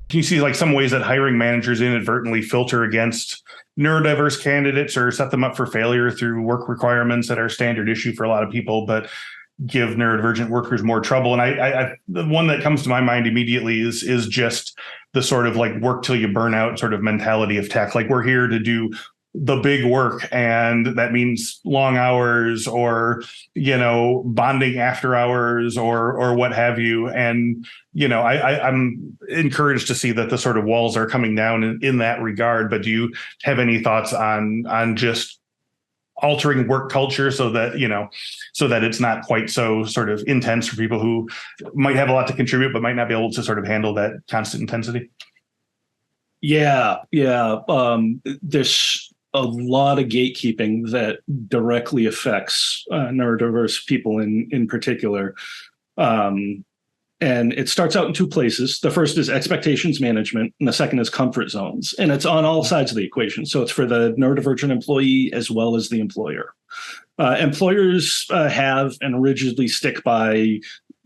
can you see like some ways that hiring managers inadvertently filter against neurodiverse candidates or set them up for failure through work requirements that are standard issue for a lot of people, but give neurodivergent workers more trouble? And I the one that comes to my mind immediately is just the sort of like work till you burn out sort of mentality of tech. Like, we're here to do the big work, and that means long hours or, bonding after hours or what have you. And, I'm encouraged to see that the sort of walls are coming down in that regard. But do you have any thoughts on just altering work culture so that it's not quite so sort of intense for people who might have a lot to contribute, but might not be able to sort of handle that constant intensity? Yeah. There's a lot of gatekeeping that directly affects neurodiverse people in particular. And it starts out in two places. The first is expectations management, and the second is comfort zones. And it's on all sides of the equation. So it's for the neurodivergent employee as well as the employer. Employers have and rigidly stick by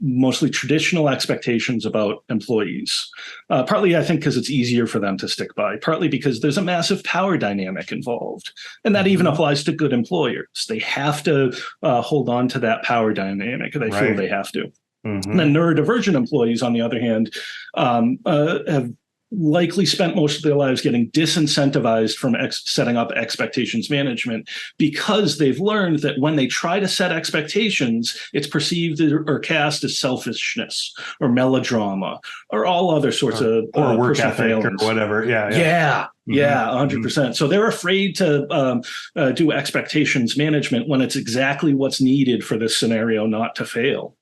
mostly traditional expectations about employees. Partly, I think, because it's easier for them to stick by, partly because there's a massive power dynamic involved. And that even applies to good employers. They have to hold on to that power dynamic. They feel they have to. And then neurodivergent employees, on the other hand, have likely spent most of their lives getting disincentivized from setting up expectations management, because they've learned that when they try to set expectations, it's perceived or cast as selfishness or melodrama or all other sorts of or work ethic or whatever. Yeah, 100%. So they're afraid to do expectations management when it's exactly what's needed for this scenario not to fail.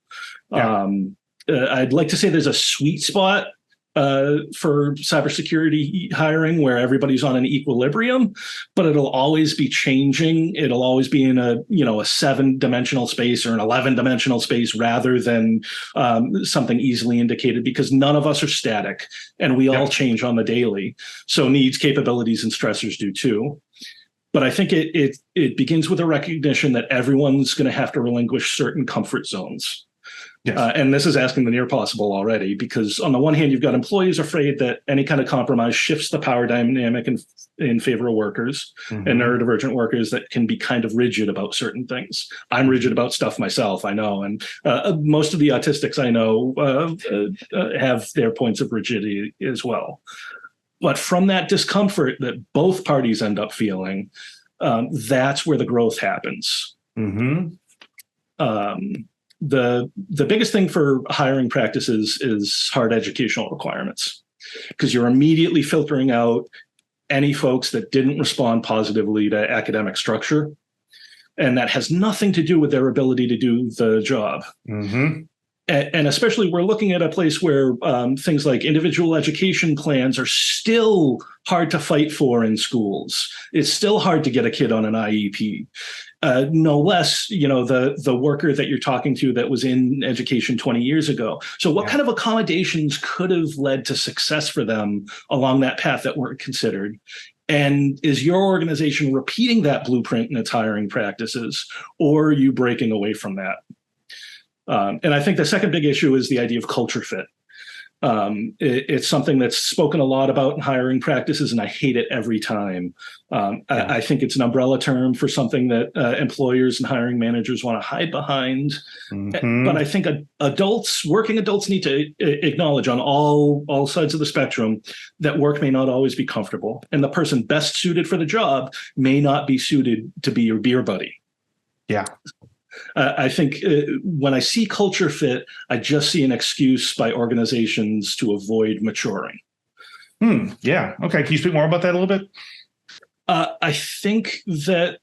I'd like to say there's a sweet spot for cybersecurity hiring where everybody's on an equilibrium, but it'll always be changing. It'll always be in a 7-dimensional space or an 11-dimensional space rather than something easily indicated, because none of us are static and we all change on the daily. So needs, capabilities, and stressors do too. But I think it begins with a recognition that everyone's going to have to relinquish certain comfort zones. Yes. And this is asking the near possible already, because on the one hand, you've got employees afraid that any kind of compromise shifts the power dynamic in favor of workers and neurodivergent workers that can be kind of rigid about certain things. I'm rigid about stuff myself, I know. And most of the autistics I know have their points of rigidity as well. But from that discomfort that both parties end up feeling, that's where the growth happens. The biggest thing for hiring practices is hard educational requirements, because you're immediately filtering out any folks that didn't respond positively to academic structure. And that has nothing to do with their ability to do the job. And especially we're looking at a place where things like individual education plans are still hard to fight for in schools. It's still hard to get a kid on an IEP. No less, the worker that you're talking to that was in education 20 years ago. So what kind of accommodations could have led to success for them along that path that weren't considered? And is your organization repeating that blueprint in its hiring practices, or are you breaking away from that? And I think the second big issue is the idea of culture fit. It's something that's spoken a lot about in hiring practices, and I hate it every time. I think it's an umbrella term for something that employers and hiring managers want to hide behind. But I think working adults need to acknowledge on all sides of the spectrum that work may not always be comfortable, and the person best suited for the job may not be suited to be your beer buddy. I think when I see culture fit, I just see an excuse by organizations to avoid maturing. Yeah. Okay. Can you speak more about that a little bit? I think that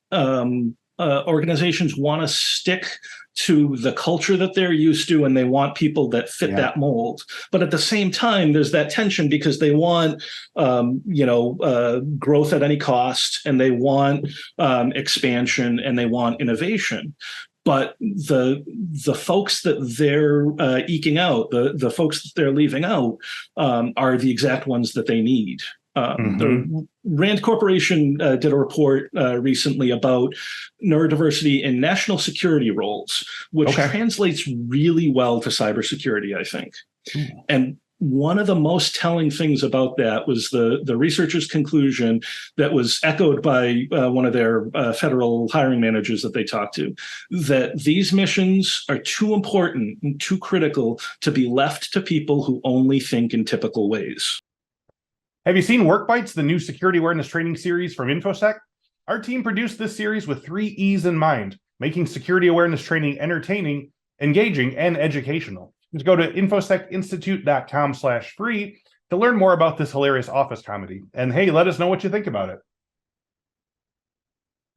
organizations want to stick to the culture that they're used to, and they want people that fit that mold. But at the same time, there's that tension because they want, growth at any cost, and they want expansion, and they want innovation. But the folks that they're eking out, the folks that they're leaving out, are the exact ones that they need. The Rand Corporation did a report recently about neurodiversity in national security roles, which translates really well to cybersecurity, I think. And one of the most telling things about that was the researchers' conclusion that was echoed by one of their federal hiring managers that they talked to, that these missions are too important and too critical to be left to people who only think in typical ways. Have you seen Work Bites, the new security awareness training series from Infosec? Our team produced this series with 3 E's in mind, making security awareness training entertaining, engaging, and educational. Just go to infosecinstitute.com/free to learn more about this hilarious office comedy. And hey, let us know what you think about it.